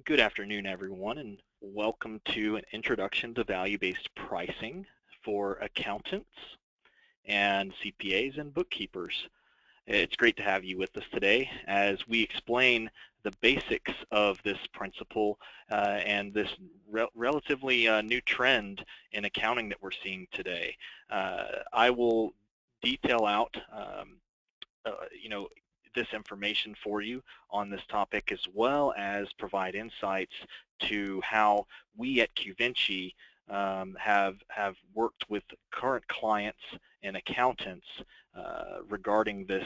Good afternoon, everyone, and welcome to an introduction to value-based pricing for accountants and CPAs and bookkeepers. It's great to have you with us today as we explain the basics of this principle and this relatively new trend in accounting that we're seeing today. I will detail out you know, this information for you on this topic, as well as provide insights to how we at Qvinci have worked with current clients and accountants regarding this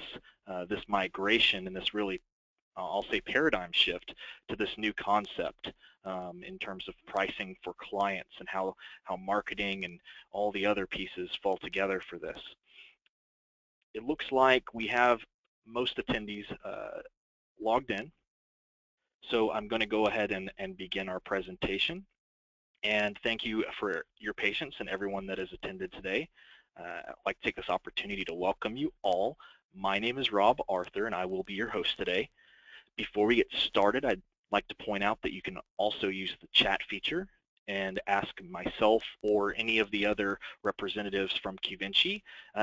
migration and this really, I'll say, paradigm shift to this new concept in terms of pricing for clients and how marketing and all the other pieces fall together for this. It looks like we have most attendees logged in. So I'm going to go ahead and begin our presentation. And thank you for your patience and everyone that has attended today. I'd like to take this opportunity to welcome you all. My name is Rob Arthur, and I will be your host today. Before we get started, I'd like to point out that you can also use the chat feature and ask myself or any of the other representatives from Qvinci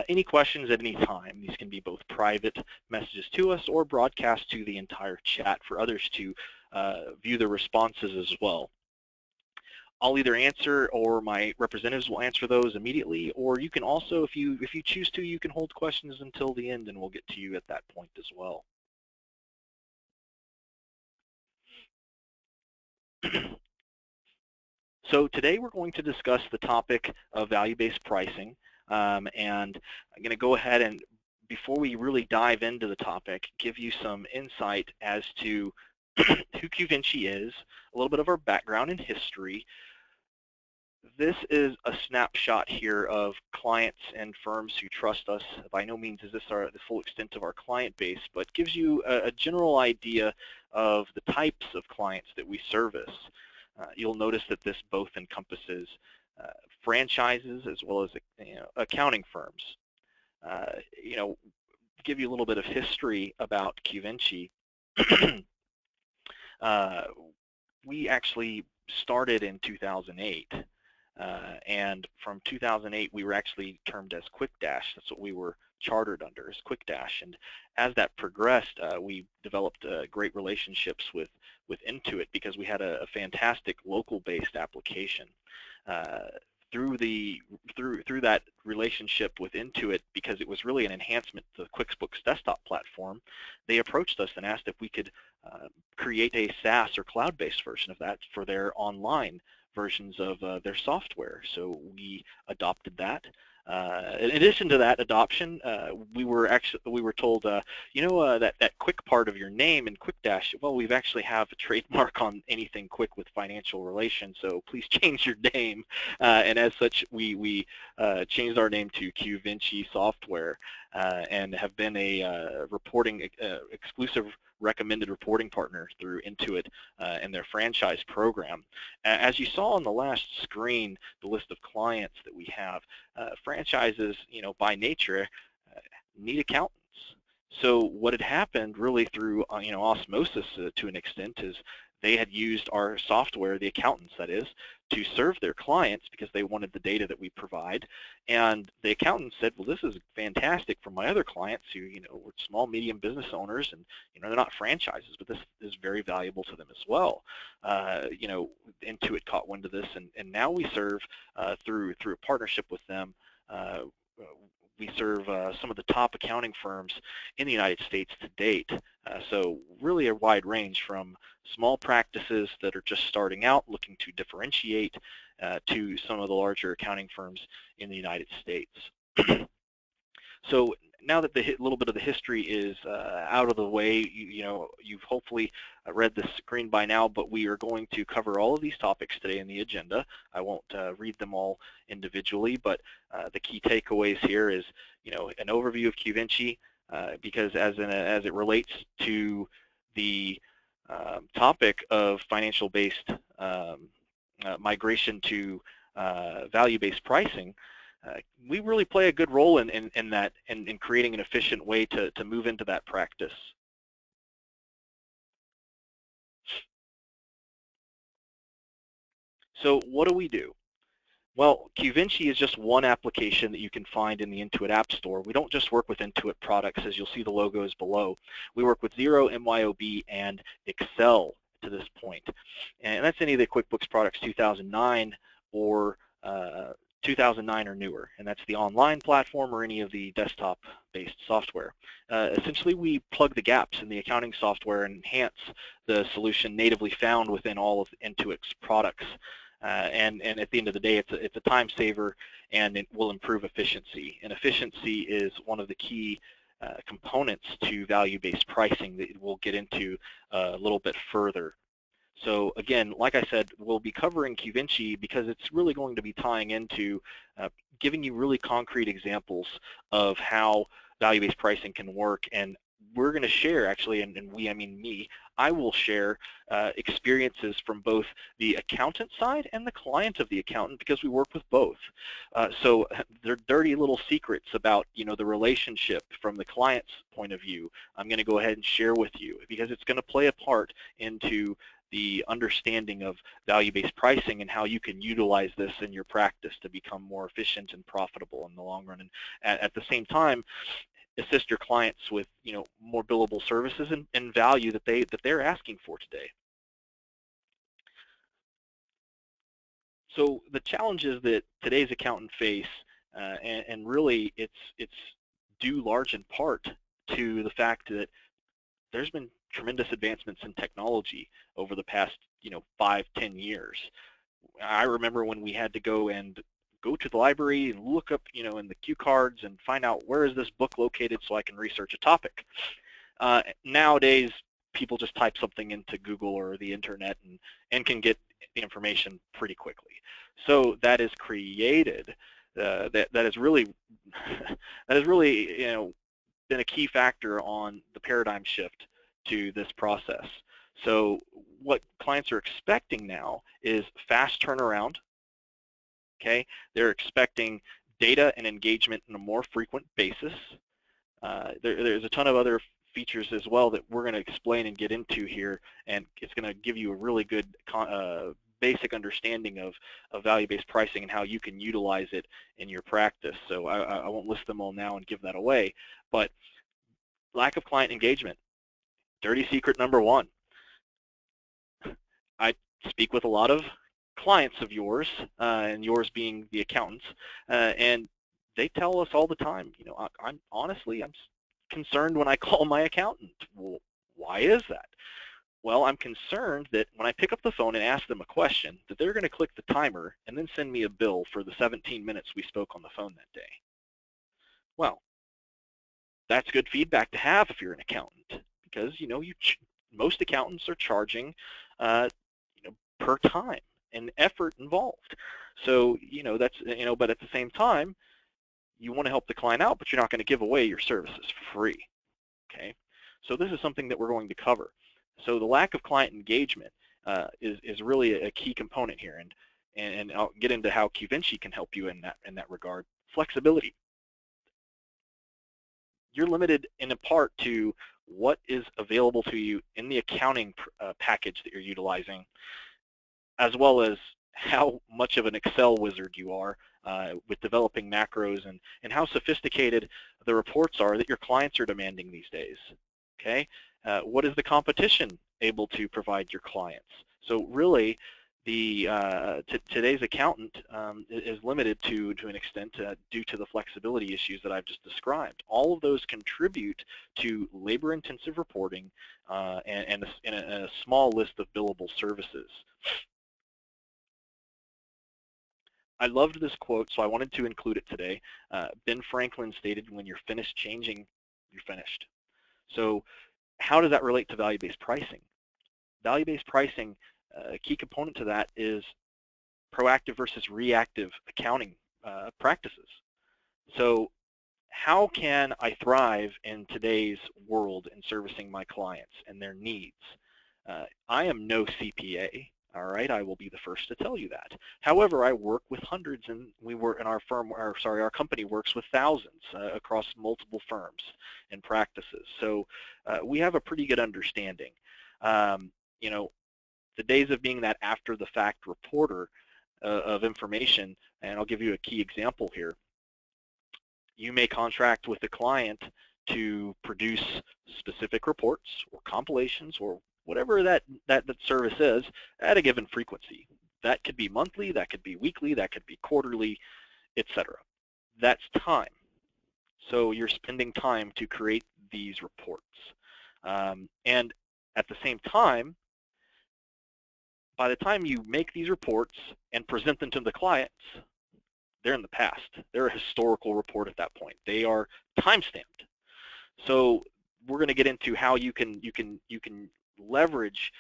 any questions at any time. These can be both private messages to us or broadcast to the entire chat for others to view the responses as well. I'll either answer or my representatives will answer those immediately, or you can also, if you choose to, you can hold questions until the end and we'll get to you at that point as well. So today we're going to discuss the topic of value-based pricing, and I'm going to go ahead and, before we really dive into the topic, give you some insight as to who Qvinci is, a little bit of our background and history. This is a snapshot here of clients and firms who trust us. By no means is this the full extent of our client base, but gives you a general idea of the types of clients that we service. You'll notice that this both encompasses franchises as well as accounting firms. Give you a little bit of history about Qvinci. We actually started in 2008. And from 2008, we were actually termed as QuickDash. That's what we were chartered under, as QuickDash. And as that progressed, we developed great relationships with Intuit because we had a fantastic local-based application. Through that relationship with Intuit, because it was really an enhancement to the QuickBooks desktop platform, they approached us and asked if we could create a SaaS or cloud-based version of that for their online versions of their software. So we adopted that. In addition to that adoption, we were told, that quick part of your name in QuickDash, well, we've actually have a trademark on anything quick with financial relations, so please change your name. And as such, we changed our name to Qvinci Software and have been a reporting exclusive recommended reporting partner through Intuit and their franchise program. As you saw on the last screen, the list of clients that we have, franchises, by nature, need accountants. So what had happened really through, osmosis to an extent is they had used our software, the accountants that is, to serve their clients because they wanted the data that we provide. And the accountants said, well, this is fantastic for my other clients who, were small, medium business owners, and, they're not franchises, but this is very valuable to them as well. Intuit caught wind of this, and now we serve through a partnership with them. We serve some of the top accounting firms in the United States to date. So really a wide range from small practices that are just starting out looking to differentiate to some of the larger accounting firms in the United States. So now that the little bit of the history is out of the way, you've hopefully read the screen by now, but we are going to cover all of these topics today in the agenda. I won't read them all individually, but the key takeaways here is, an overview of Qvinci, because as it relates to the topic of financial-based migration to value-based pricing, we really play a good role in that, in creating an efficient way to move into that practice. So what do we do? Well, Qvinci is just one application that you can find in the Intuit App Store. We don't just work with Intuit products, as you'll see the logos below. We work with Xero, MYOB, and Excel to this point. And that's any of the QuickBooks products 2009 or 2009 or newer. And that's the online platform or any of the desktop-based software. Essentially, we plug the gaps in the accounting software and enhance the solution natively found within all of Intuit's products. And at the end of the day, it's a time saver, and it will improve efficiency. And efficiency is one of the key components to value-based pricing that we'll get into a little bit further. So again, like I said, we'll be covering Qvinci because it's really going to be tying into giving you really concrete examples of how value-based pricing can work. And we're going to share, actually, and we, I mean me, I will share experiences from both the accountant side and the client of the accountant, because we work with both. So they're dirty little secrets about, you know, the relationship from the client's point of view. I'm going to go ahead and share with you, because it's going to play a part into the understanding of value-based pricing and how you can utilize this in your practice to become more efficient and profitable in the long run, and at the same time assist your clients with, you know, more billable services and value that they're asking for today. So the challenges that today's accountant face, and really it's due large in part to the fact that there's been tremendous advancements in technology over the past, you know, 5-10 years. I remember when we had to go to the library and look up, you know, in the cue cards and find out where is this book located so I can research a topic. Nowadays, people just type something into Google or the internet and can get the information pretty quickly. So that has created that has really that has really, you know, been a key factor on the paradigm shift to this process. So what clients are expecting now is fast turnaround. Okay, they're expecting data and engagement on a more frequent basis. There's a ton of other features as well that we're going to explain and get into here, and it's going to give you a really good basic understanding of value-based pricing and how you can utilize it in your practice. So I won't list them all now and give that away, but lack of client engagement, dirty secret number one. I speak with a lot of clients of yours, and yours being the accountants, and they tell us all the time, you know, I'm honestly, I'm concerned when I call my accountant. Well, why is that? Well, I'm concerned that when I pick up the phone and ask them a question, that they're going to click the timer and then send me a bill for the 17 minutes we spoke on the phone that day. Well, that's good feedback to have if you're an accountant, because, you know, most accountants are charging you know, per time and effort involved. So, you know, that's, you know, but at the same time, you want to help the client out, but you're not going to give away your services for free. Okay, so this is something that we're going to cover. So the lack of client engagement is really a key component here, and I'll get into how Qvinci can help you in that regard. Flexibility. You're limited in a part to what is available to you in the accounting package that you're utilizing, as well as how much of an Excel wizard you are with developing macros, and how sophisticated the reports are that your clients are demanding these days. Okay, what is the competition able to provide your clients? So really, today's accountant is limited to an extent due to the flexibility issues that I've just described. All of those contribute to labor-intensive reporting and a small list of billable services. I loved this quote, so I wanted to include it today. Ben Franklin stated, "When you're finished changing, you're finished." So how does that relate to value-based pricing? Value-based pricing, a key component to that is proactive versus reactive accounting practices. So how can I thrive in today's world in servicing my clients and their needs? I am no CPA. All right, I will be the first to tell you that. However, I work with hundreds, and our company works with thousands across multiple firms and practices. So we have a pretty good understanding. You know, the days of being that after-the-fact reporter of information, and I'll give you a key example here. You may contract with the client to produce specific reports or compilations or whatever that service is at a given frequency. That could be monthly, that could be weekly, that could be quarterly, etc. That's time. So you're spending time to create these reports. And at the same time, by the time you make these reports and present them to the clients, they're in the past. They're a historical report at that point. They are time-stamped. So we're going to get into how you can leverage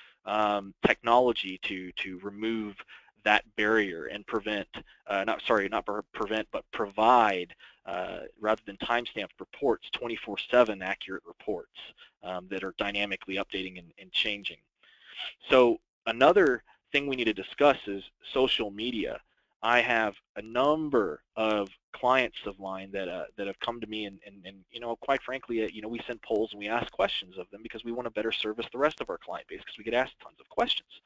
technology to remove that barrier and prevent, but provide, rather than time-stamped reports, 24/7 accurate reports that are dynamically updating and changing. So another thing we need to discuss is social media. I have a number of clients of mine that have come to me and quite frankly, we send polls and we ask questions of them because we want to better service the rest of our client base because we get asked tons of questions,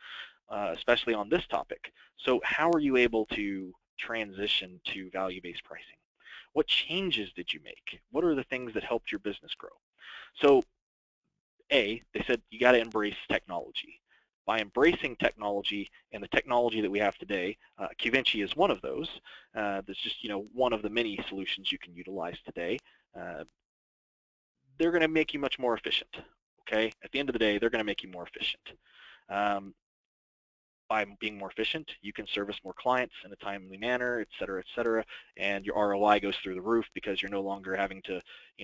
especially on this topic. So how are you able to transition to value-based pricing? What changes did you make? What are the things that helped your business grow? So they said you got to embrace technology. By embracing technology and the technology that we have today, Qvinci is one of those. That's just one of the many solutions you can utilize today. They're going to make you much more efficient. Okay, at the end of the day, they're going to make you more efficient. By being more efficient, you can service more clients in a timely manner, et cetera, and your ROI goes through the roof because you're no longer having to,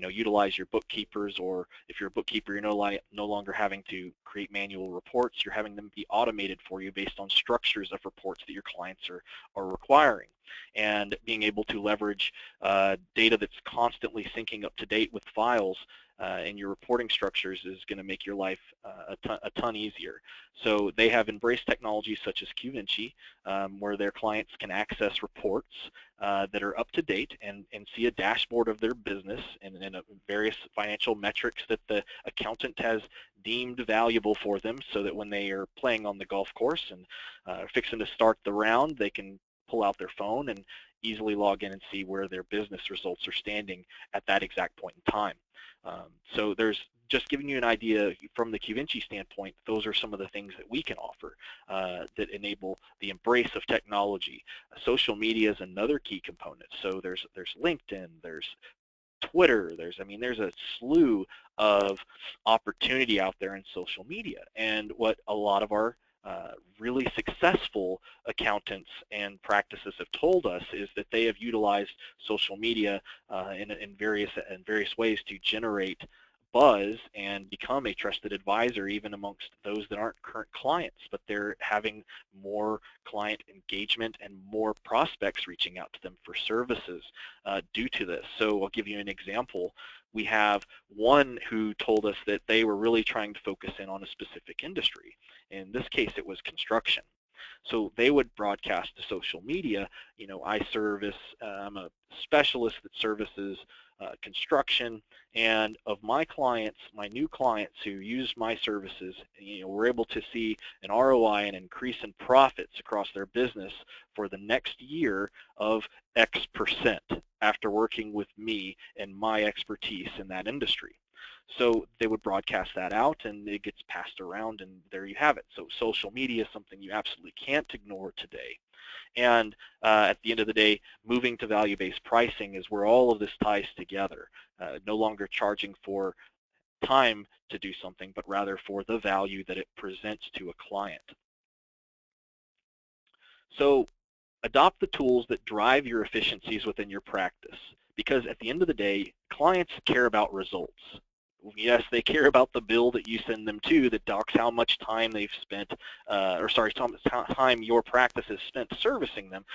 utilize your bookkeepers, or if you're a bookkeeper, you're no longer having to create manual reports. You're having them be automated for you based on structures of reports that your clients are requiring, and being able to leverage data that's constantly syncing up to date with files in your reporting structures is going to make your life a ton easier. So they have embraced technologies such as Qvinci, where their clients can access reports that are up to date and see a dashboard of their business and various financial metrics that the accountant has deemed valuable for them, so that when they are playing on the golf course and fixing to start the round, they can pull out their phone and easily log in and see where their business results are standing at that exact point in time. So there's just giving you an idea from the Qvinci standpoint. Those are some of the things that we can offer that enable the embrace of technology. Social media is another key component. So there's LinkedIn, there's Twitter, there's a slew of opportunity out there in social media. And what a lot of our really successful accountants and practices have told us is that they have utilized social media in various ways to generate buzz and become a trusted advisor even amongst those that aren't current clients, but they're having more client engagement and more prospects reaching out to them for services due to this. So I'll give you an example. We have one who told us that they were really trying to focus in on a specific industry. In this case, it was construction. So they would broadcast to social media, I'm a specialist that services construction, and of my clients, my new clients who use my services, we're able to see an ROI and increase in profits across their business for the next year of X% after working with me and my expertise in that industry. So they would broadcast that out, and it gets passed around, and there you have it. So social media is something you absolutely can't ignore today. And at the end of the day, moving to value-based pricing is where all of this ties together. No longer charging for time to do something, but rather for the value that it presents to a client. So adopt the tools that drive your efficiencies within your practice, because at the end of the day, clients care about results. Yes, they care about the bill that you send them to that docs how much time they've spent, how much time your practice has spent servicing them,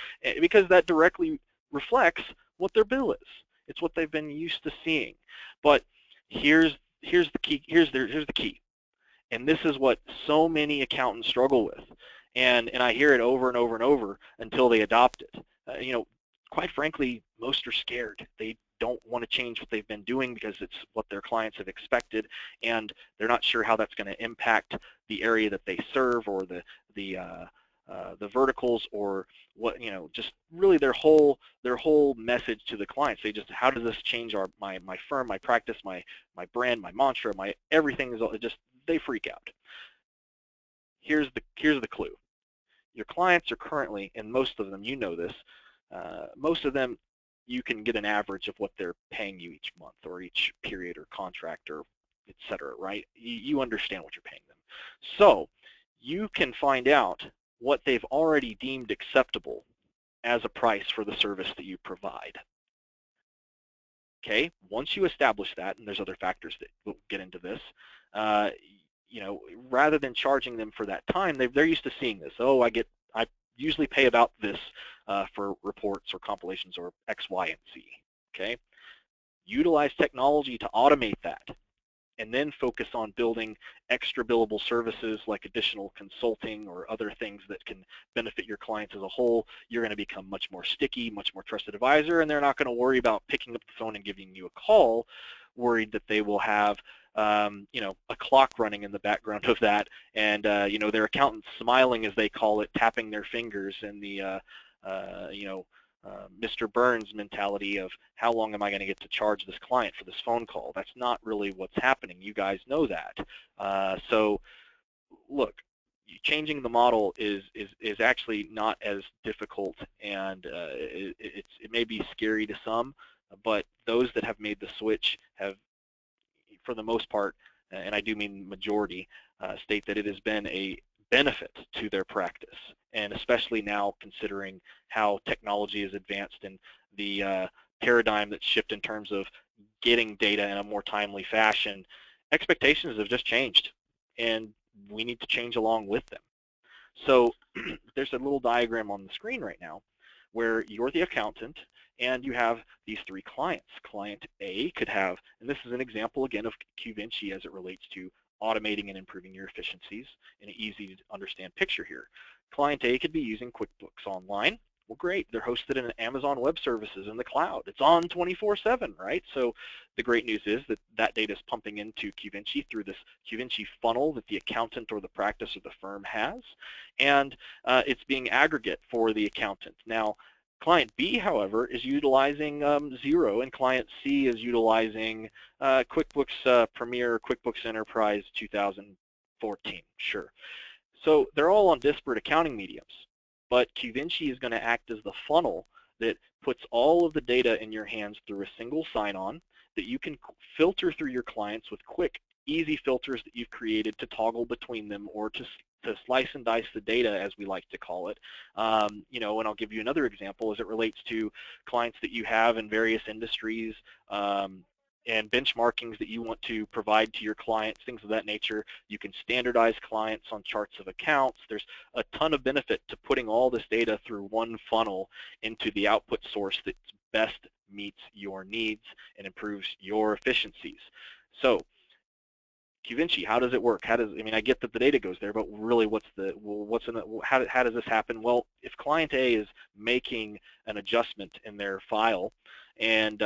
because that directly reflects what their bill is. It's what they've been used to seeing. But here's the key. Here's the key, and this is what so many accountants struggle with, and I hear it over and over and over until they adopt it. Quite frankly, most are scared. They don't want to change what they've been doing because it's what their clients have expected, and they're not sure how that's going to impact the area that they serve or the the verticals, or what, just really their whole message to the clients. They just, how does this change my firm, my practice, my brand, my mantra, my everything is all, just, they freak out. Here's the clue. Your clients are currently, and most of them, this, most of them, you can get an average of what they're paying you each month or each period or contract or et cetera, right? You understand what you're paying them. So you can find out what they've already deemed acceptable as a price for the service that you provide. Okay, once you establish that, and there's other factors that will get into this, rather than charging them for that time, they're used to seeing this. Oh, I usually pay about this for reports or compilations or X, Y, and Z. Okay, utilize technology to automate that, and then focus on building extra billable services like additional consulting or other things that can benefit your clients as a whole. You're going to become much more sticky, much more trusted advisor, and they're not going to worry about picking up the phone and giving you a call, worried that they will have a clock running in the background of that, and their accountant smiling, as they call it, tapping their fingers, and the Mr. Burns mentality of how long am I going to get to charge this client for this phone call. That's not really what's happening. You guys know that. So look, changing the model is actually not as difficult, and it may be scary to some, but those that have made the switch have, for the most part, and I do mean majority, state that it has been a benefit to their practice, and especially now considering how technology is advanced and the paradigm that's shifted in terms of getting data in a more timely fashion. Expectations have just changed, and we need to change along with them. So there's a little diagram on the screen right now where you're the accountant and you have these three clients. Client A could have, and this is an example again of Qvinci as it relates to automating and improving your efficiencies in an easy to understand picture here. Client A could be using QuickBooks Online. Well, great, they're hosted in Amazon Web Services in the cloud. It's on 24/7, right? So the great news is that that data is pumping into Qvinci through this Qvinci funnel that the accountant or the practice or the firm has, and it's being aggregate for the accountant. Now, Client B, however, is utilizing Xero, and Client C is utilizing QuickBooks Premier, QuickBooks Enterprise 2014, sure. So they're all on disparate accounting mediums, but Qvinci is going to act as the funnel that puts all of the data in your hands through a single sign-on that you can filter through your clients with quick, easy filters that you've created to toggle between them, or to slice and dice the data, as we like to call it. And I'll give you another example as it relates to clients that you have in various industries, and benchmarkings that you want to provide to your clients, things of that nature. You can standardize clients on charts of accounts. There's a ton of benefit to putting all this data through one funnel into the output source that best meets your needs and improves your efficiencies. So Qvinci, how does it work? I get that the data goes there, but really how does this happen? Well, if client A is making an adjustment in their file, and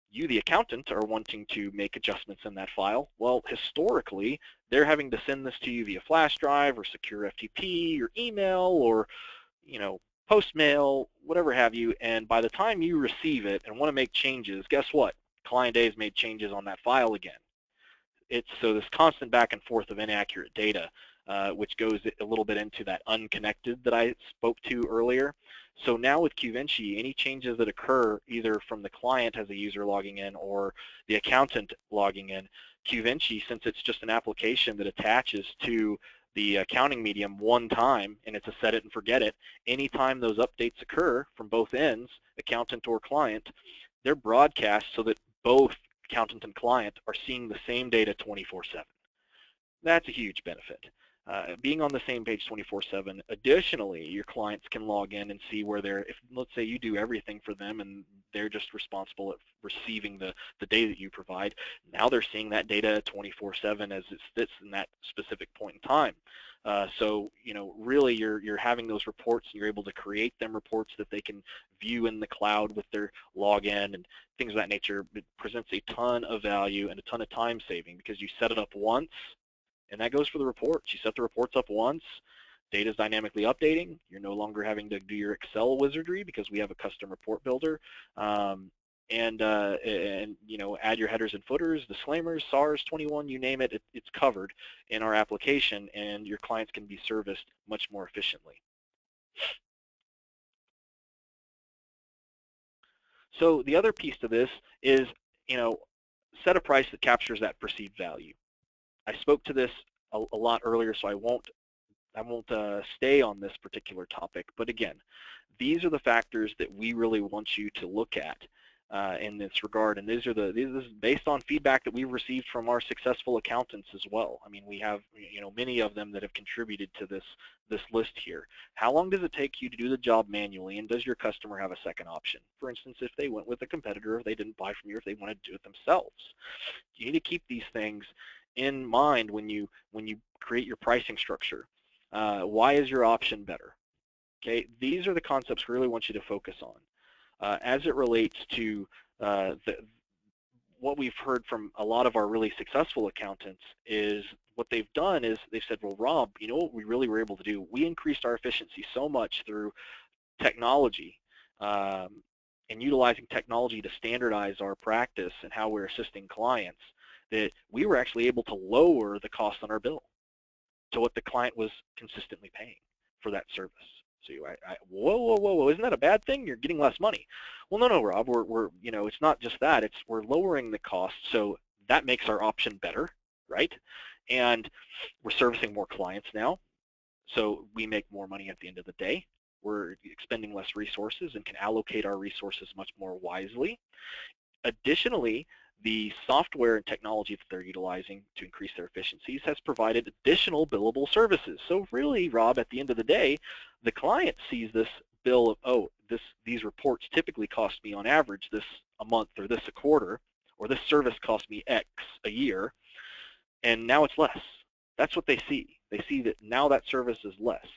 you, the accountant, are wanting to make adjustments in that file, well, historically, they're having to send this to you via flash drive or secure FTP or email or, post mail, whatever have you, and by the time you receive it and want to make changes, guess what? Client A has made changes on that file again. So this constant back and forth of inaccurate data, which goes a little bit into that unconnected that I spoke to earlier. So now with Qvinci, any changes that occur either from the client as a user logging in or the accountant logging in, Qvinci, since it's just an application that attaches to the accounting medium one time, and it's a set it and forget it, anytime those updates occur from both ends, accountant or client, they're broadcast so that both accountant and client are seeing the same data 24/7. That's a huge benefit. Being on the same page 24/7. Additionally, your clients can log in and see where if let's say you do everything for them and they're just responsible at receiving the data that you provide, now they're seeing that data 24/7 as it sits in that specific point in time. So really you're having those reports, and you're able to create them reports that they can view in the cloud with their login and things of that nature. It presents a ton of value and a ton of time saving because you set it up once, and that goes for the reports. You set the reports up once, Data is dynamically updating. You're no longer having to do your Excel wizardry because we have a custom report builder. And you know, add your headers and footers, disclaimers, SARs 21, you name it, it's covered in our application, and your clients can be serviced much more efficiently. So the other piece to this is, you know, set a price that captures that perceived value. I spoke to this a lot earlier, so I won't stay on this particular topic. But again, these are the factors that we really want you to look at in this regard, and this is based on feedback that we've received from our successful accountants as well. I mean, we have, you know, many of them that have contributed to this list here. How long does it take you to do the job manually, and does your customer have a second option? For instance, if they went with a competitor, if they didn't buy from you, if they want to do it themselves. You need to keep these things in mind when you create your pricing structure. Why is your option better? Okay, these are the concepts we really want you to focus on. As it relates to what we've heard from a lot of our really successful accountants is what they've done is they've said, well, Rob, you know what we really were able to do? We increased our efficiency so much through technology and utilizing technology to standardize our practice and how we're assisting clients that we were actually able to lower the cost on our bill to what the client was consistently paying for that service. So whoa, isn't that a bad thing? You're getting less money. Well, no, Rob, we're you know, it's not just that. It's we're lowering the cost, so that makes our option better, right? And we're servicing more clients now, so we make more money at the end of the day. We're expending less resources and can allocate our resources much more wisely. Additionally, the software and technology that they're utilizing to increase their efficiencies has provided additional billable services. So really, Rob, at the end of the day, the client sees this bill of, oh, these reports typically cost me on average this a month or this a quarter, or this service cost me X a year, and now it's less. That's what they see. They see that now that service is less.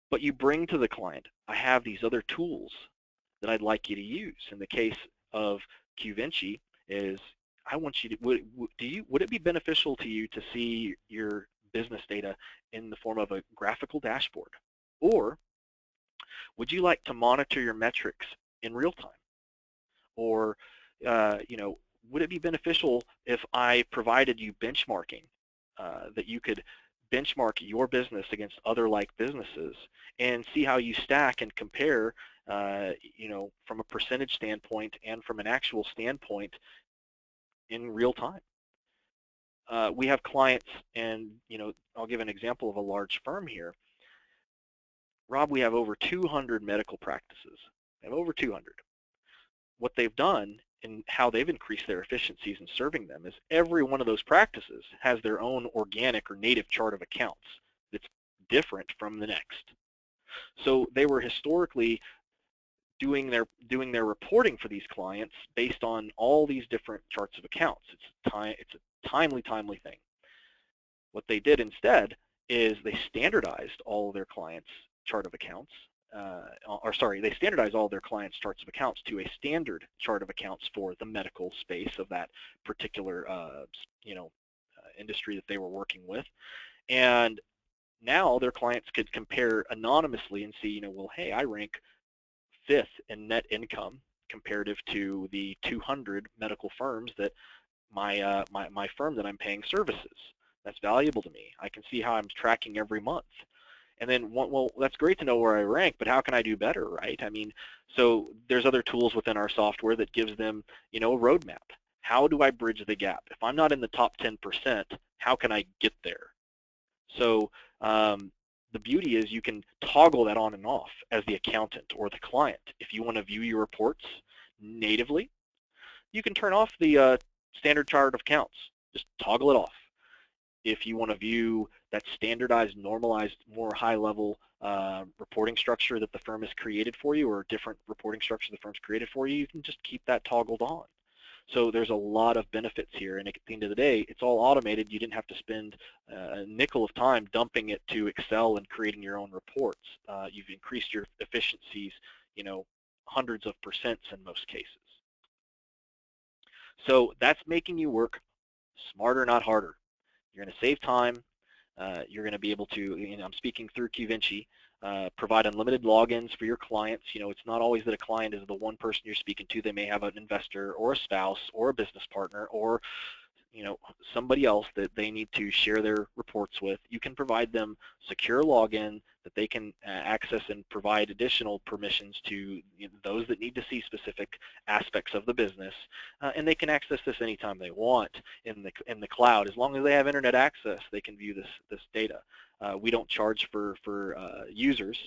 But you bring to the client, I have these other tools that I'd like you to use. In the case of Qvinci, is I want you to, would it be beneficial to you to see your business data in the form of a graphical dashboard? Or would you like to monitor your metrics in real time? Or, you know, would it be beneficial if I provided you benchmarking, that you could benchmark your business against other like businesses and see how you stack and compare, you know, from a percentage standpoint and from an actual standpoint in real time. We have clients, and you know, I'll give an example of a large firm here. Rob, we have over 200 medical practices. We have over 200. What they've done and how they've increased their efficiencies in serving them is every one of those practices has their own organic or native chart of accounts that's different from the next. So they were historically doing their reporting for these clients based on all these different charts of accounts. It's a timely thing. What they did instead is they standardized all of their clients' chart of accounts, they standardized all of their clients' charts of accounts to a standard chart of accounts for the medical space of that particular industry that they were working with. And now their clients could compare anonymously and see, you know, well, hey, I rank 5th in net income comparative to the 200 medical firms that my firm that I'm paying services. That's valuable to me. I can see how I'm tracking every month. And then, well, that's great to know where I rank, but how can I do better, right? I mean, so there's other tools within our software that gives them, you know, a roadmap. How do I bridge the gap? If I'm not in the top 10%, how can I get there? So the beauty is you can toggle that on and off as the accountant or the client. If you want to view your reports natively, you can turn off the standard chart of accounts. Just toggle it off. If you want to view that standardized, normalized, more high-level reporting structure that the firm has created for you, or a different reporting structure the firm's created for you, you can just keep that toggled on. So there's a lot of benefits here, and at the end of the day, it's all automated. You didn't have to spend a nickel of time dumping it to Excel and creating your own reports. You've increased your efficiencies, you know, hundreds of percents in most cases. So that's making you work smarter, not harder. You're going to save time. You're going to be able to, I'm speaking through Qvinci, provide unlimited logins for your clients. It's not always that a client is the one person you're speaking to. They may have an investor or a spouse or a business partner or somebody else that they need to share their reports with. You can provide them secure login that they can access and provide additional permissions to those that need to see specific aspects of the business, and they can access this anytime they want in the cloud. As long as they have internet access, they can view this data. We don't charge for users,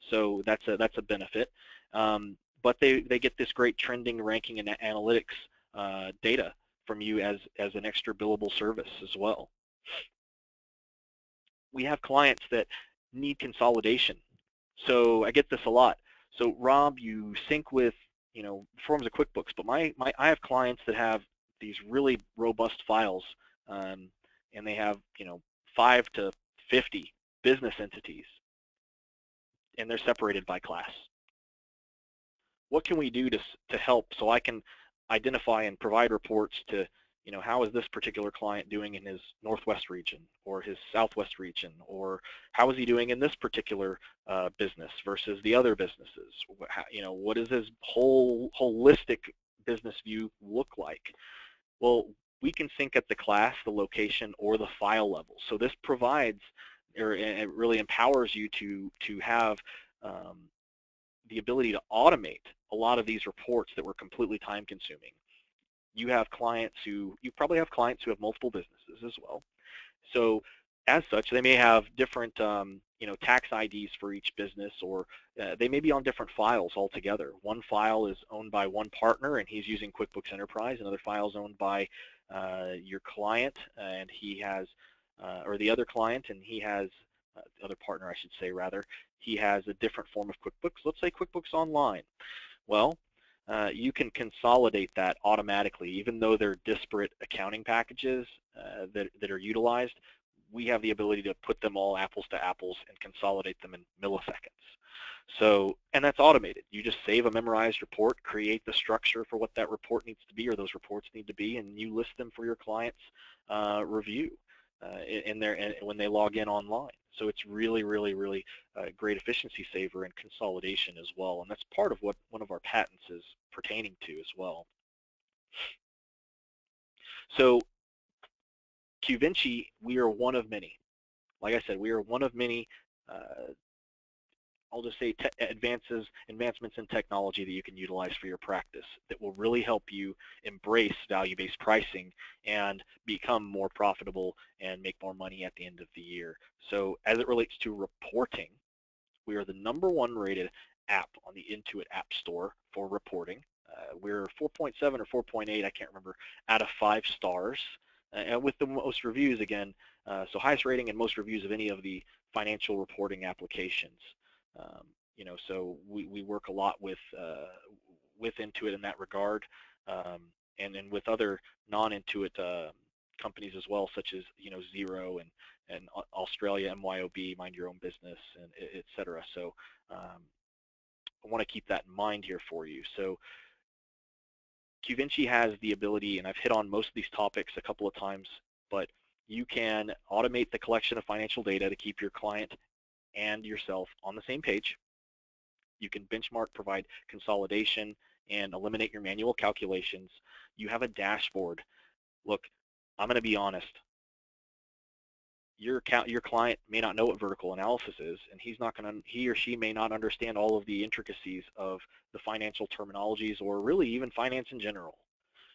so that's a benefit. But they get this great trending, ranking, and analytics data from you as an extra billable service as well. We have clients that need consolidation. So I get this a lot. So Rob, you sync with forms of QuickBooks, but I have clients that have these really robust files, and they have 5 to 50 business entities, and they're separated by class. What can we do to help so I can identify and provide reports to how is this particular client doing in his Northwest region or his Southwest region, or how is he doing in this particular business versus the other businesses? What does his holistic business view look like? Well, we can sync at the class, the location, or the file level. So this provides, or it really empowers you to have the ability to automate a lot of these reports that were completely time-consuming. You probably have clients who have multiple businesses as well. So as such, they may have different tax IDs for each business, or they may be on different files altogether. One file is owned by one partner and he's using QuickBooks Enterprise. Another file is owned by your client and he has, or the other client, and he has, the other partner I should say rather, he has a different form of QuickBooks. Let's say QuickBooks Online. Well, you can consolidate that automatically. Even though they're disparate accounting packages that are utilized, we have the ability to put them all apples to apples and consolidate them in milliseconds. So, and that's automated. You just save a memorized report, create the structure for what that report needs to be, or those reports need to be, and you list them for your clients' review when they log in online. So it's really, really, really a great efficiency saver and consolidation as well. And that's part of what one of our patents is pertaining to as well. So Qvinci, we are one of many. Like I said, we are one of many, I'll just say advancements in technology that you can utilize for your practice that will really help you embrace value-based pricing and become more profitable and make more money at the end of the year. So as it relates to reporting, we are the #1 rated app on the Intuit App Store for reporting. We're 4.7 or 4.8, I can't remember, out of 5 stars. And with the most reviews again, so highest rating and most reviews of any of the financial reporting applications. So we work a lot with Intuit in that regard, and then with other non-Intuit companies as well, such as Xero and Australia, MYOB, Mind Your Own Business, and et cetera. So I want to keep that in mind here for you. So Qvinci has the ability, and I've hit on most of these topics a couple of times, but you can automate the collection of financial data to keep your client and yourself on the same page. You can benchmark, provide consolidation, and eliminate your manual calculations. You have a dashboard. Look, I'm going to be honest. Your client may not know what vertical analysis is, and he or she may not understand all of the intricacies of the financial terminologies or really even finance in general.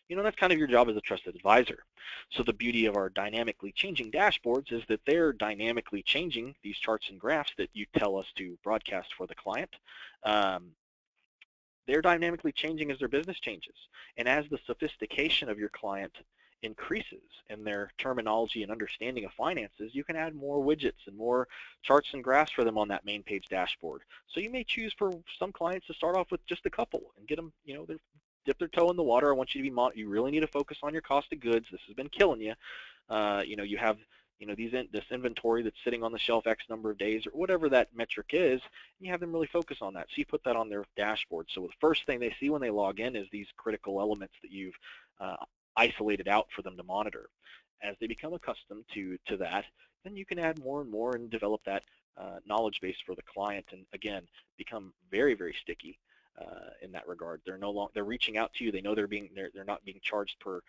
That's kind of your job as a trusted advisor. So the beauty of our dynamically changing dashboards is that they're dynamically changing these charts and graphs that you tell us to broadcast for the client. They're dynamically changing as their business changes. And as the sophistication of your client increases in their terminology and understanding of finances, you can add more widgets and more charts and graphs for them on that main page dashboard. So you may choose for some clients to start off with just a couple and get them, dip their toe in the water. I want you to you really need to focus on your cost of goods. This has been killing you. You have this inventory that's sitting on the shelf X number of days or whatever that metric is, and you have them really focus on that. So you put that on their dashboard. So the first thing they see when they log in is these critical elements that you've isolated out for them to monitor. As they become accustomed to that, then you can add more and more and develop that knowledge base for the client, and again, become very, very sticky in that regard. They're reaching out to you. They know they're not being charged per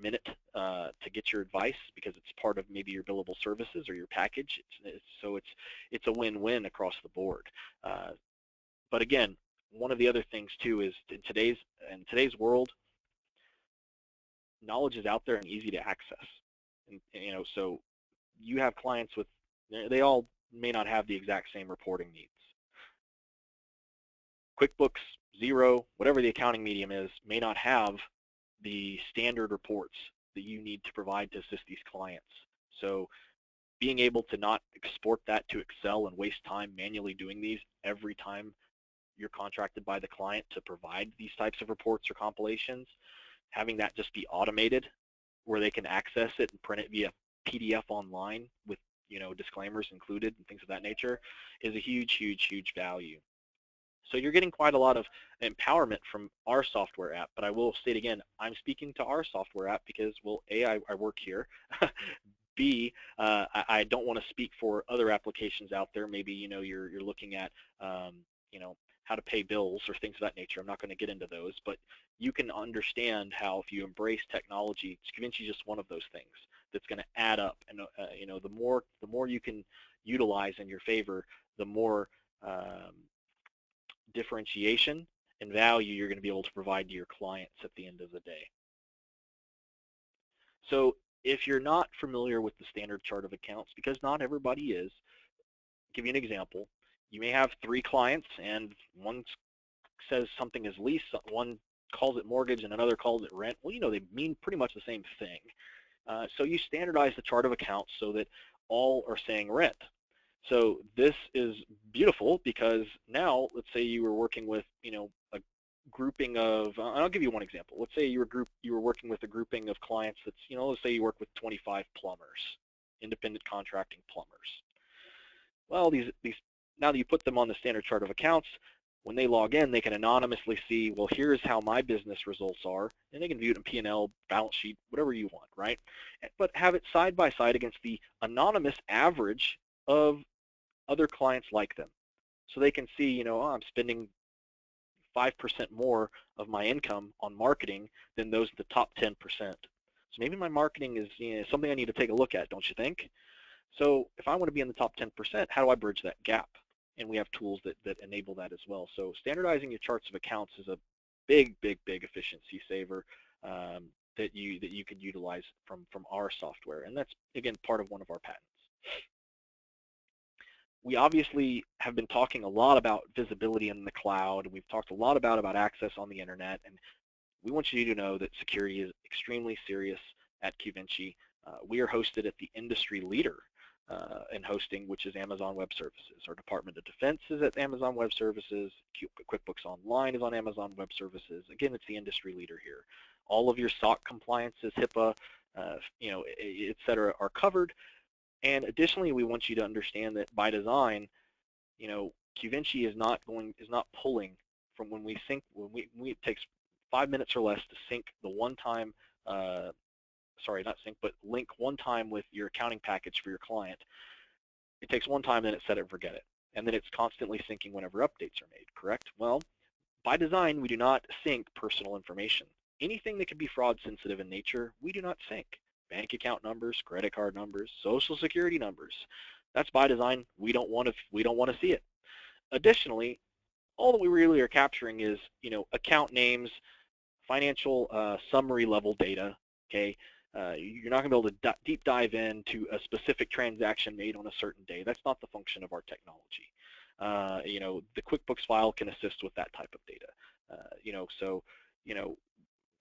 minute to get your advice because it's part of maybe your billable services or your package. So it's a win-win across the board. But again, one of the other things too is in today's world, knowledge is out there and easy to access. And so you have clients they all may not have the exact same reporting needs. QuickBooks, Xero, whatever the accounting medium is, may not have the standard reports that you need to provide to assist these clients. So being able to not export that to Excel and waste time manually doing these every time you're contracted by the client to provide these types of reports or compilations, having that just be automated where they can access it and print it via PDF online with disclaimers included and things of that nature is a huge, huge, huge value. So you're getting quite a lot of empowerment from our software app, but I will state again, I'm speaking to our software app because, well, A, I work here. B, I don't want to speak for other applications out there. Maybe you're looking at how to pay bills or things of that nature. I'm not going to get into those, but you can understand how if you embrace technology, Qvinci is just one of those things that's going to add up. And the more you can utilize in your favor, the more differentiation and value you're going to be able to provide to your clients at the end of the day. So if you're not familiar with the standard chart of accounts, because not everybody is, I'll give you an example. You may have 3 clients and one says something is lease, one calls it mortgage, and another calls it rent. Well, they mean pretty much the same thing. So you standardize the chart of accounts so that all are saying rent. So this is beautiful because now, let's say you were working with, a grouping of, I'll give you one example. Let's say you were working with a grouping of clients that's, let's say you work with 25 plumbers, independent contracting plumbers. Well, these now that you put them on the standard chart of accounts, when they log in, they can anonymously see, well, here's how my business results are, and they can view it in P&L, balance sheet, whatever you want, right? But have it side by side against the anonymous average of other clients like them. So they can see, oh, I'm spending 5% more of my income on marketing than those in the top 10%. So maybe my marketing is something I need to take a look at, don't you think? So if I want to be in the top 10%, how do I bridge that gap? And we have tools that enable that as well. So standardizing your charts of accounts is a big, big, big efficiency saver that you can utilize from our software. And that's, again, part of one of our patents. We obviously have been talking a lot about visibility in the cloud. We've talked a lot about access on the internet, and we want you to know that security is extremely serious at Qvinci. We are hosted at the industry leader in hosting, which is Amazon Web Services. Our Department of Defense is at Amazon Web Services. QuickBooks Online is on Amazon Web Services. Again, it's the industry leader here. All of your SOC compliances, HIPAA, et cetera, are covered. And additionally, we want you to understand that by design, Qvinci is not pulling from when we sync. It takes 5 minutes or less to sync the one-time, sorry, not sync, but link one time with your accounting package for your client. It takes one time, then it's set it and forget it, and then it's constantly syncing whenever updates are made. Correct? Well, by design, we do not sync personal information. Anything that could be fraud sensitive in nature, we do not sync. Bank account numbers, credit card numbers, social security numbers. That's by design. We don't want to see it. Additionally, all that we really are capturing is account names, financial summary level data. Okay, you're not going to be able to deep dive into a specific transaction made on a certain day. That's not the function of our technology. The QuickBooks file can assist with that type of data. So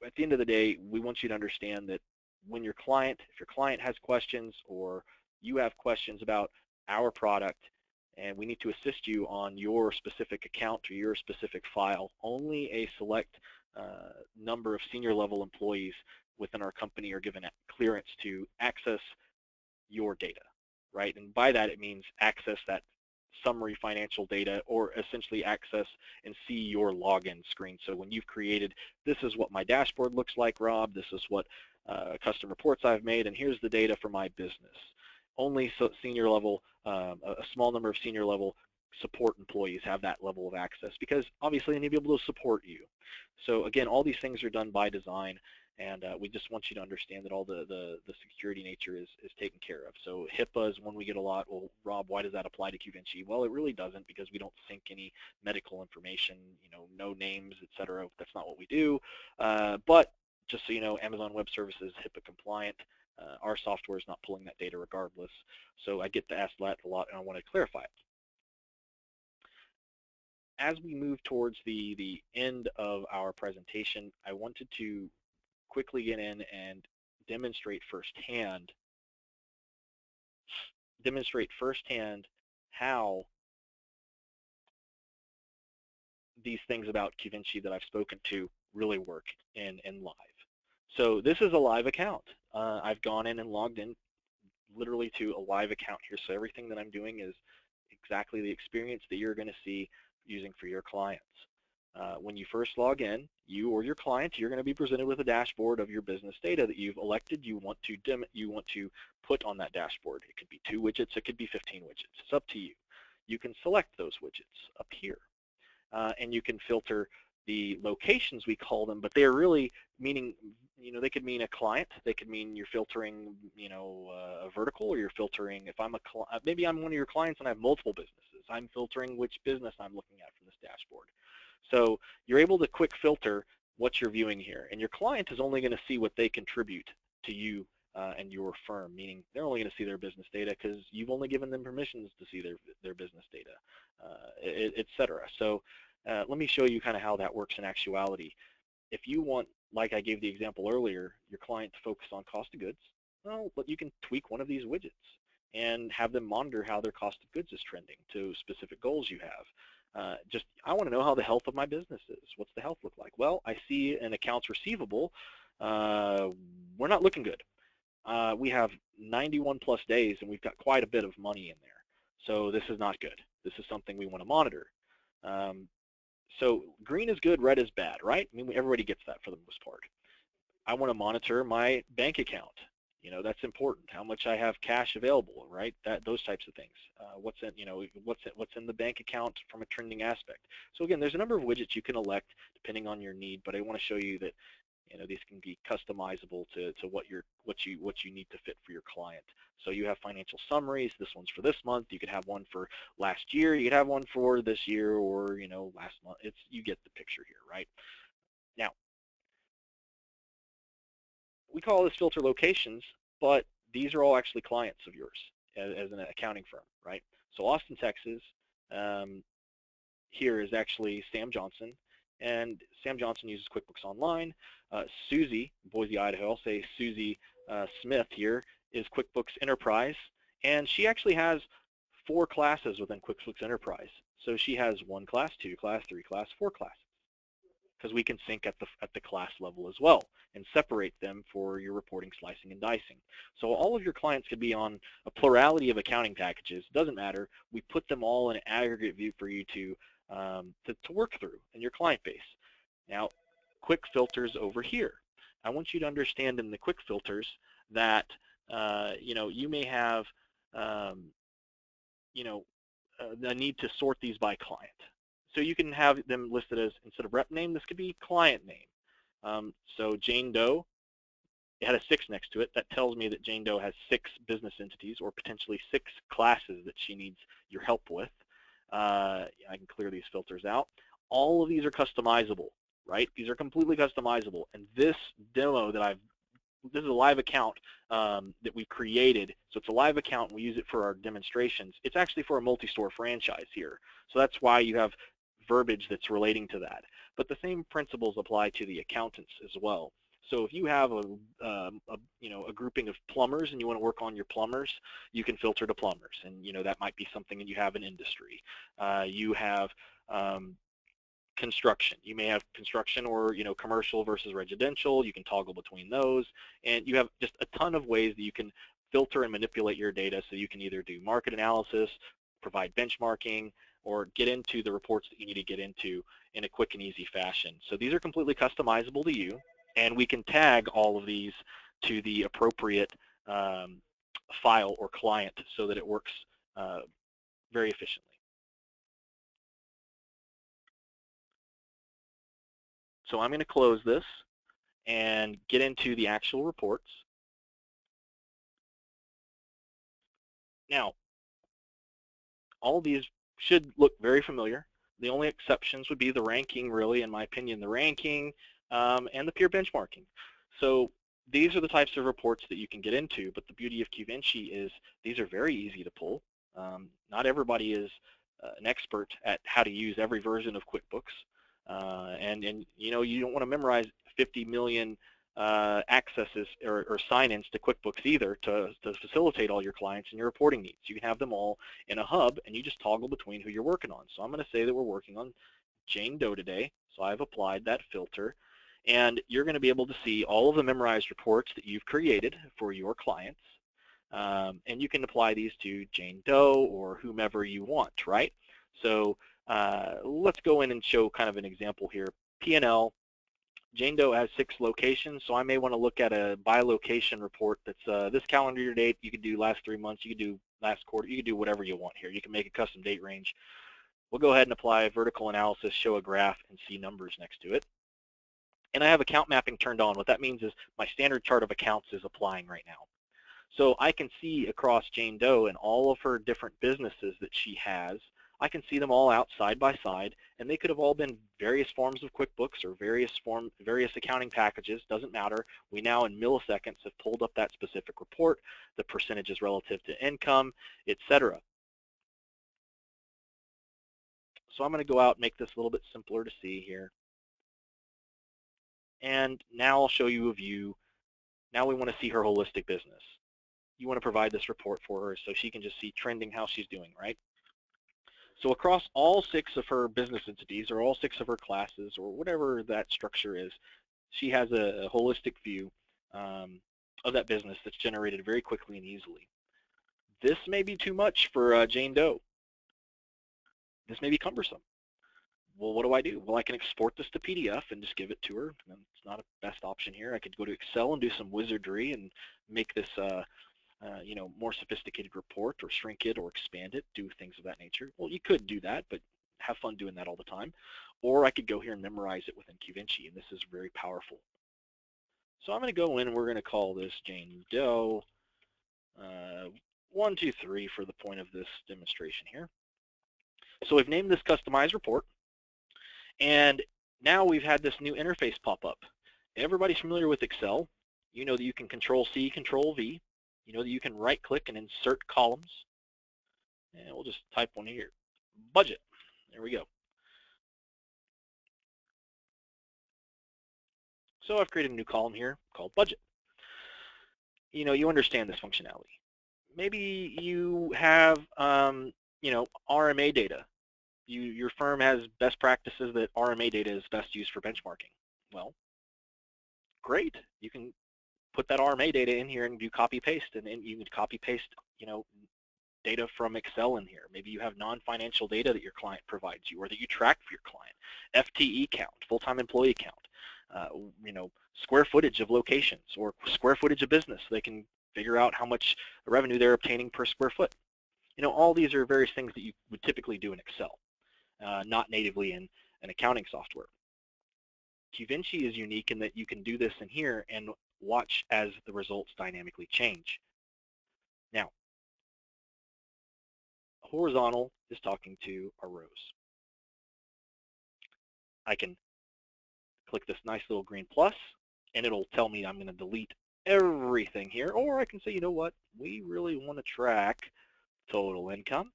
at the end of the day, we want you to understand that when if your client has questions or you have questions about our product and we need to assist you on your specific account or your specific file, only a select number of senior level employees within our company are given clearance to access your data, right? And by that, it means access that summary financial data, or essentially access and see your login screen. So when you've created, this is what my dashboard looks like, Rob, this is what custom reports I've made, and here's the data for my business. only senior level, a small number of senior level support employees have that level of access, because obviously they need to be able to support you. So again, all these things are done by design, and we just want you to understand that all the security nature is taken care of. So HIPAA is one we get a lot. Well, Rob, why does that apply to Qvinci? Well, it really doesn't, because we don't sync any medical information, no names, etc. That's not what we do. But just so you know, Amazon Web Services HIPAA compliant. Our software is not pulling that data regardless. So I get to ask that a lot, and I want to clarify it. As we move towards the end of our presentation, I wanted to quickly get in and demonstrate firsthand how these things about Qvinci that I've spoken to really work in live. So this is a live account. I've gone in and logged in literally to a live account here. So everything that I'm doing is exactly the experience that you're going to see using for your clients. When you first log in, you or your client, you're going to be presented with a dashboard of your business data that you've elected you want to put on that dashboard. It could be 2 widgets, it could be 15 widgets. It's up to you. You can select those widgets up here, and you can filter the locations, we call them, but they're really meaning, they could mean a client, they could mean you're filtering, a vertical, or you're filtering, if I'm maybe I'm one of your clients and I have multiple businesses, I'm filtering which business I'm looking at from this dashboard. So you're able to quick filter what you're viewing here, and your client is only going to see what they contribute to you and your firm, meaning they're only going to see their business data because you've only given them permissions to see their business data, etc. So let me show you kind of how that works in actuality. If you want, like I gave the example earlier, your client to focus on cost of goods, well, but you can tweak one of these widgets and have them monitor how their cost of goods is trending to specific goals you have. I want to know how the health of my business is. What's the health look like? Well, I see an accounts receivable. We're not looking good. We have 91 plus days, and we've got quite a bit of money in there. So this is not good. This is something we want to monitor. So green is good, red is bad, right? I mean, everybody gets that for the most part. I want to monitor my bank account. That's important. How much I have cash available, right? Those types of things. What's in the bank account from a trending aspect. So again, there's a number of widgets you can elect depending on your need, but I want to show you that these can be customizable to what you need to fit for your client. So you have financial summaries. This one's for this month. You could have one for last year. You could have one for this year, or last month. You get the picture here, right? Now, we call this filter locations, but these are all actually clients of yours as an accounting firm, right? So Austin, Texas, here is actually Sam Johnson, and Sam Johnson uses QuickBooks Online. Susie, Boise, Idaho, I'll say Susie Smith here, is QuickBooks Enterprise, and she actually has 4 classes within QuickBooks Enterprise. So she has 1 class, 2 class, 3 class, 4 classes, because we can sync at the class level as well and separate them for your reporting, slicing, and dicing. So all of your clients could be on a plurality of accounting packages. It doesn't matter. We put them all in an aggregate view for you to work through in your client base. Now, quick filters over here. I want you to understand in the quick filters that you may have a need to sort these by client. So you can have them listed as, instead of rep name, this could be client name. So Jane Doe, it had a 6 next to it. That tells me that Jane Doe has 6 business entities, or potentially 6 classes that she needs your help with. I can clear these filters out. All of these are customizable, right? These are completely customizable. And this demo that this is a live account that we created. So it's a live account, and we use it for our demonstrations. It's actually for a multi-store franchise here. So that's why you have verbiage that's relating to that. But the same principles apply to the accountants as well. So if you have a grouping of plumbers and you want to work on your plumbers, you can filter to plumbers, and that might be something that you have in industry. You have construction. You may have construction or commercial versus residential. You can toggle between those, and you have just a ton of ways that you can filter and manipulate your data. So you can either do market analysis, provide benchmarking, or get into the reports that you need to get into in a quick and easy fashion. So these are completely customizable to you, and we can tag all of these to the appropriate file or client so that it works very efficiently. So I'm going to close this and get into the actual reports. Now, all these should look very familiar. The only exceptions would be the ranking, really, in my opinion, the ranking and the peer benchmarking. So these are the types of reports that you can get into, but the beauty of Qvinci is these are very easy to pull. Not everybody is an expert at how to use every version of QuickBooks, and you know, you don't want to memorize 50 million accesses or sign-ins to QuickBooks either to facilitate all your clients and your reporting needs. You can have them all in a hub, and you just toggle between who you're working on. So I'm going to say that we're working on Jane Doe today. So I've applied that filter, and you're going to be able to see all of the memorized reports that you've created for your clients. And you can apply these to Jane Doe or whomever you want, right? So let's go in and show kind of an example here. P&L, Jane Doe has 6 locations, so I may want to look at a by location report that's this calendar year date. You could do last 3 months, you could do last quarter, you could do whatever you want here. You can make a custom date range. We'll go ahead and apply vertical analysis, show a graph, and see numbers next to it. And I have account mapping turned on. What that means is my standard chart of accounts is applying right now. So I can see across Jane Doe and all of her different businesses that she has, I can see them all out side by side, and they could have all been various forms of QuickBooks or various accounting packages, doesn't matter. We now in milliseconds have pulled up that specific report, the percentages relative to income, etc. So I'm going to go out and make this a little bit simpler to see here. And now I'll show you a view. Now we want to see her holistic business. You want to provide this report for her so she can just see trending how she's doing, right? So across all 6 of her business entities or all 6 of her classes or whatever that structure is, she has a holistic view of that business that's generated very quickly and easily. This may be too much for Jane Doe. This may be cumbersome. Well, what do? Well, I can export this to PDF and just give it to her. And it's not a best option here. I could go to Excel and do some wizardry and make this you know, more sophisticated report or shrink it or expand it, do things of that nature. Well, you could do that, but have fun doing that all the time. Or I could go here and memorize it within Qvinci, and this is very powerful. So I'm going to go in and we're going to call this Jane Doe 1, 2, 3 for the point of this demonstration here. So we've named this customized report, and now we've had this new interface pop up. Everybody's familiar with Excel. You know that you can Control-C, Control-V. You know that you can right-click and insert columns. And we'll just type one here, budget. There we go. So I've created a new column here called budget. You know, you understand this functionality. Maybe you have, you know, RMA data. Your firm has best practices that RMA data is best used for benchmarking. Well, great. You can put that RMA data in here and do copy paste, and then you can copy paste, you know, data from Excel in here. Maybe you have non-financial data that your client provides you or that you track for your client. FTE count, full-time employee count, you know, square footage of locations or square footage of business. So they can figure out how much revenue they're obtaining per square foot. You know, all these are various things that you would typically do in Excel, not natively in an accounting software. Qvinci is unique in that you can do this in here and watch as the results dynamically change. Now, horizontal is talking to our rows. I can click this nice little green plus, and it'll tell me I'm going to delete everything here, or I can say, you know what, we really want to track total income,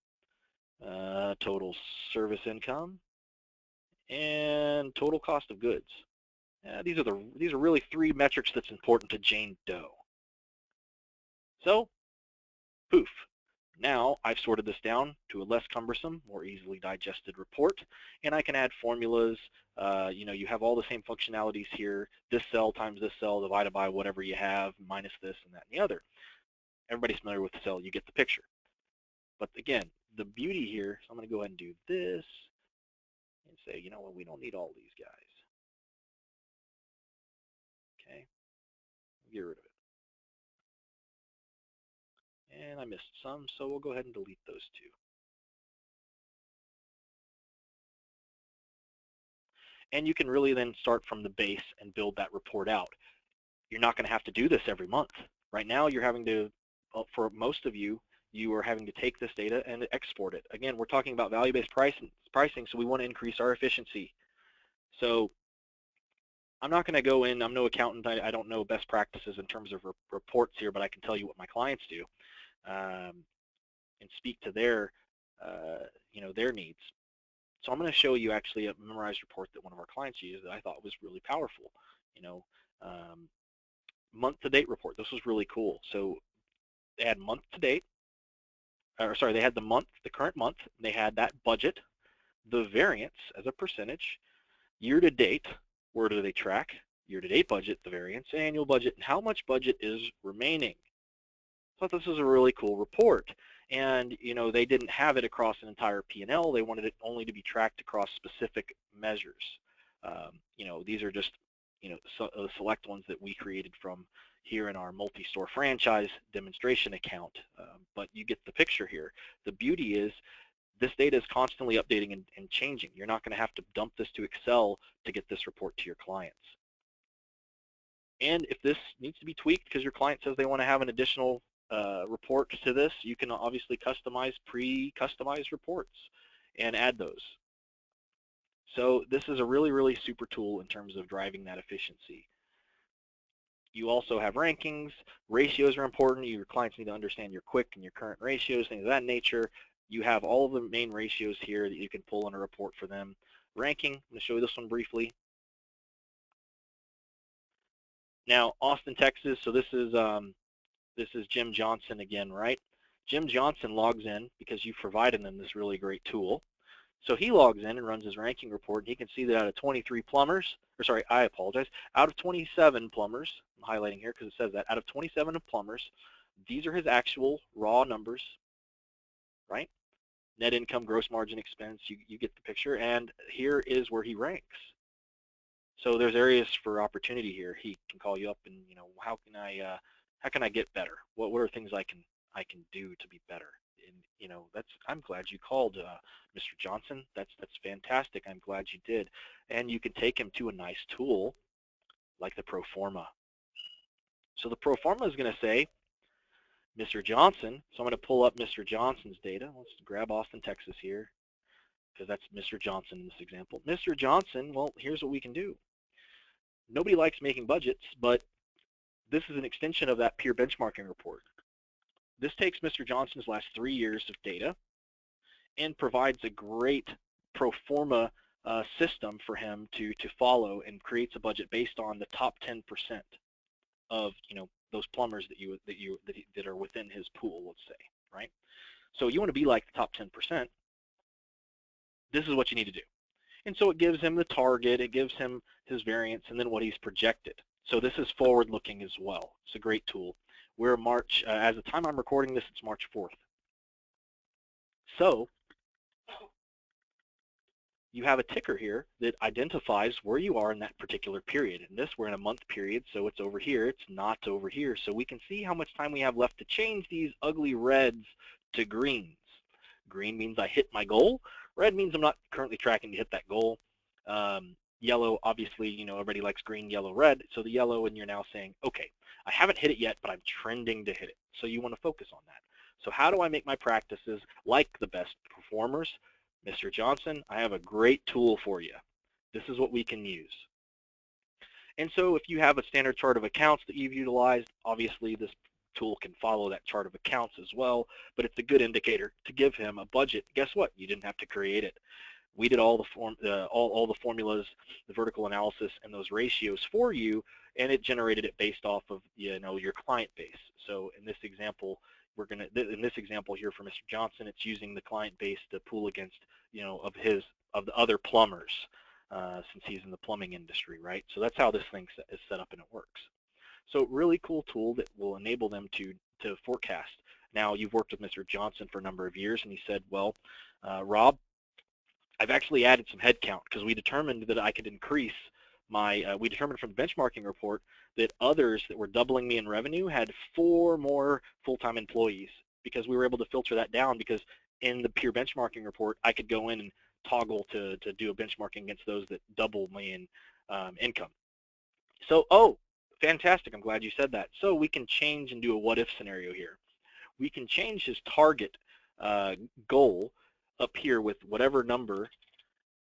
total service income, and total cost of goods. These are really 3 metrics that's important to Jane Doe. So, poof. Now I've sorted this down to a less cumbersome, more easily digested report, and I can add formulas. You know, you have all the same functionalities here. This cell times this cell divided by whatever you have minus this and that and the other. Everybody's familiar with the cell. You get the picture. But again, the beauty here, so I'm going to go ahead and do this and say, you know what, we don't need all these guys. Okay, get rid of it. And I missed some, so we'll go ahead and delete those two. And you can really then start from the base and build that report out. You're not going to have to do this every month. Right now, you're having to, for most of you, you are having to take this data and export it. Again, we're talking about value-based pricing, so we want to increase our efficiency. So I'm not going to go in, I'm no accountant, I don't know best practices in terms of reports here, but I can tell you what my clients do and speak to their, their needs. So I'm going to show you actually a memorized report that one of our clients used that I thought was really powerful. Month-to-date report. This was really cool. So they had month-to-date, or sorry, they had the month, the current month. They had that budget, the variance as a percentage, year-to-date, where do they track? Year-to-date budget, the variance, annual budget, and how much budget is remaining. So I thought this was a really cool report. And they didn't have it across an entire P&L. They wanted it only to be tracked across specific measures. These are just select ones that we created from here in our multi-store franchise demonstration account. But you get the picture here. The beauty is this data is constantly updating and changing. You're not going to have to dump this to Excel to get this report to your clients. And if this needs to be tweaked because your client says they want to have an additional report to this, you can obviously customize pre-customized reports and add those. So this is a really, really super tool in terms of driving that efficiency. You also have rankings. Ratios are important. Your clients need to understand your quick and your current ratios, things of that nature. You have all of the main ratios here that you can pull in a report for them. Ranking, I'm going to show you this one briefly. Now, Austin, Texas, so this is Jim Johnson again, right? Jim Johnson logs in because you've provided them this really great tool. So he logs in and runs his ranking report, and he can see that out of 23 plumbers, or sorry, I apologize, out of 27 plumbers, I'm highlighting here because it says that, out of 27 plumbers, these are his actual raw numbers, right? Net income, gross margin, expense, you get the picture, and here is where he ranks. So there's areas for opportunity here. He can call you up and, how can I get better? What are things I can do to be better? And I'm glad you called, Mr. Johnson. That's fantastic. I'm glad you did. And you can take him to a nice tool like the pro forma. So the pro forma is going to say, Mr. Johnson. So I'm going to pull up Mr. Johnson's data. Let's grab Austin, Texas here, because that's Mr. Johnson in this example. Mr. Johnson, well, here's what we can do. Nobody likes making budgets, but this is an extension of that peer benchmarking report. This takes Mr. Johnson's last 3 years of data and provides a great pro forma system for him to follow, and creates a budget based on the top 10% of those plumbers that are within his pool, let's say, right? So you want to be like the top 10%. This is what you need to do. And so it gives him the target, it gives him his variance, and then what he's projected. So this is forward-looking as well. It's a great tool. We're March, as the time I'm recording this, it's March 4th. So you have a ticker here that identifies where you are in that particular period. In this, we're in a month period, so it's over here. It's not over here. So we can see how much time we have left to change these ugly reds to greens. Green means I hit my goal. Red means I'm not currently tracking to hit that goal. Yellow, obviously, everybody likes green, yellow, red. So the yellow, and you're now saying, okay, I haven't hit it yet, but I'm trending to hit it. So you want to focus on that. So how do I make my practices like the best performers? Mr. Johnson, I have a great tool for you. This is what we can use. And so if you have a standard chart of accounts that you've utilized, obviously this tool can follow that chart of accounts as well, but it's a good indicator to give him a budget. Guess what? You didn't have to create it. We did all the formulas, the vertical analysis, and those ratios for you, and it generated it based off of your client base. So in this example, in this example here for Mr. Johnson, it's using the client base to pool against of the other plumbers, since he's in the plumbing industry, right? So that's how this thing is set up and it works. So really cool tool that will enable them to forecast. Now, you've worked with Mr. Johnson for a number of years, and he said, well, Rob, I've actually added some headcount because we determined that I could increase my, we determined from the benchmarking report that others that were doubling me in revenue had 4 more full-time employees. because we were able to filter that down, because in the peer benchmarking report, I could go in and toggle to do a benchmarking against those that double me in income. So, oh, fantastic, I'm glad you said that. So we can change and do a what-if scenario here. We can change his target goal up here with whatever number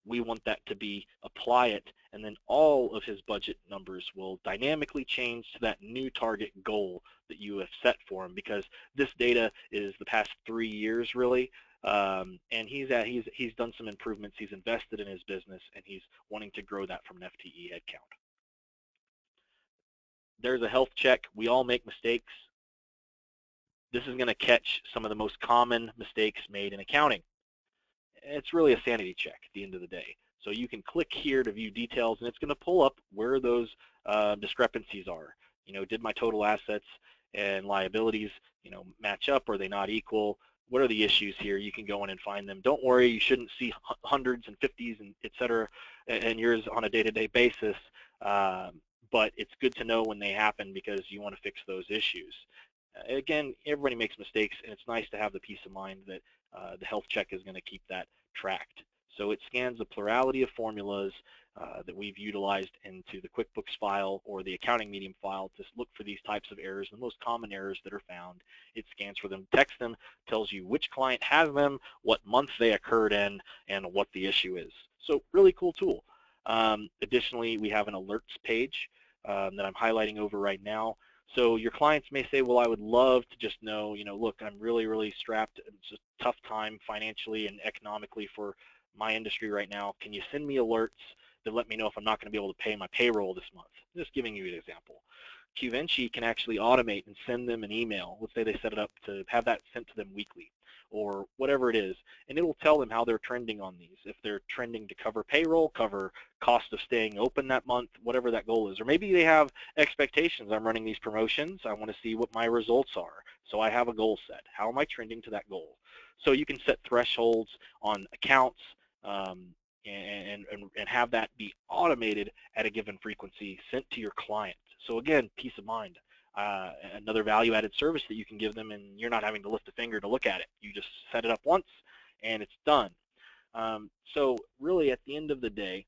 we want that to be, apply it, and then all of his budget numbers will dynamically change to that new target goal that you have set for him, because this data is the past 3 years really, and he's done some improvements, he's invested in his business, and he's wanting to grow that from an FTE headcount. There's a health check. We all make mistakes. This is going to catch some of the most common mistakes made in accounting. It's really a sanity check at the end of the day. So you can click here to view details, and it's going to pull up where those discrepancies are. You know, did my total assets and liabilities, you know, match up? Are they not equal? What are the issues here? You can go in and find them. Don't worry, you shouldn't see hundreds and 50s and et cetera in yours on a day-to-day basis, but it's good to know when they happen, because you want to fix those issues. Again, everybody makes mistakes, and it's nice to have the peace of mind that the health check is going to keep that tracked. So it scans the plurality of formulas that we've utilized into the QuickBooks file or the accounting medium file to look for these types of errors, the most common errors that are found. It scans for them, texts them, tells you which client has them, what month they occurred in, and what the issue is. So really cool tool. Additionally, we have an alerts page that I'm highlighting over right now. So your clients may say, well, I would love to just know, you know, look, I'm really, really strapped. It's a tough time financially and economically for my industry right now. Can you send me alerts that let me know if I'm not going to be able to pay my payroll this month? Just giving you an example. Qvinci can actually automate and send them an email. Let's say they set it up to have that sent to them weekly or whatever it is, and it will tell them how they're trending on these. If they're trending to cover payroll, cover cost of staying open that month, whatever that goal is. Or maybe they have expectations. I'm running these promotions. I want to see what my results are. So I have a goal set. How am I trending to that goal? So you can set thresholds on accounts and have that be automated at a given frequency sent to your client. So again, peace of mind. Another value-added service that you can give them, and you're not having to lift a finger to look at it. You just set it up once, and it's done. So really, at the end of the day,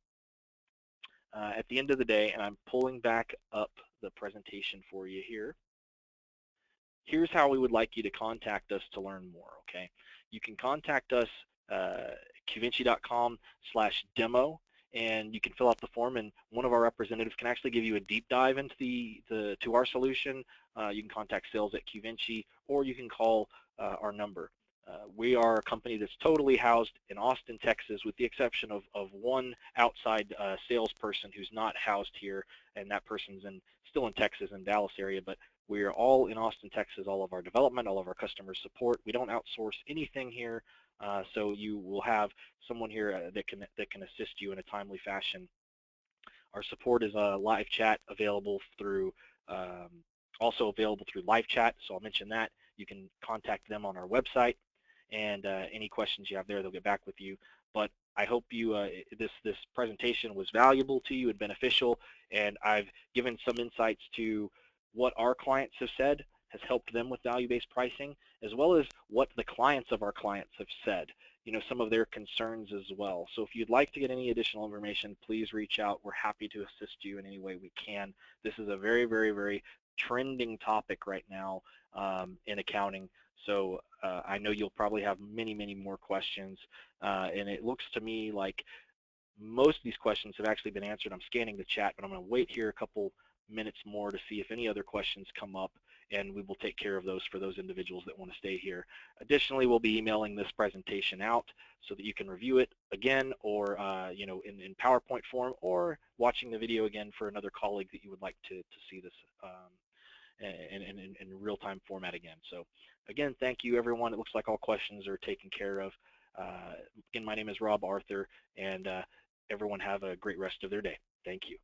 and I'm pulling back up the presentation for you here. Here's how we would like you to contact us to learn more. Okay, you can contact us Qvinci.com/demo. And you can fill out the form, and one of our representatives can actually give you a deep dive into to our solution. You can contact sales at Qvinci, or you can call our number. We are a company that's totally housed in Austin, Texas, with the exception of one outside salesperson who's not housed here, and that person's still in Texas, in Dallas area, but we are all in Austin, Texas, all of our development, all of our customer support. We don't outsource anything here. So you will have someone here that can assist you in a timely fashion. Our support is a live chat available through, also available through live chat. So I'll mention that. You can contact them on our website, and any questions you have there, they'll get back with you. But I hope you this presentation was valuable to you and beneficial, and I've given some insights to what our clients have said has helped them with value-based pricing, as well as what the clients of our clients have said, you know, some of their concerns as well. So if you'd like to get any additional information, please reach out. We're happy to assist you in any way we can. This is a very, very, very trending topic right now in accounting. So I know you'll probably have many, many more questions, and it looks to me like most of these questions have actually been answered. I'm scanning the chat, but I'm going to wait here a couple minutes more to see if any other questions come up, and we will take care of those for those individuals that want to stay here. Additionally, we'll be emailing this presentation out so that you can review it again, or you know, in PowerPoint form, or watching the video again for another colleague that you would like to see this in real-time format again. So again, thank you everyone. It looks like all questions are taken care of. Again, my name is Rob Arthur, and everyone have a great rest of their day. Thank you.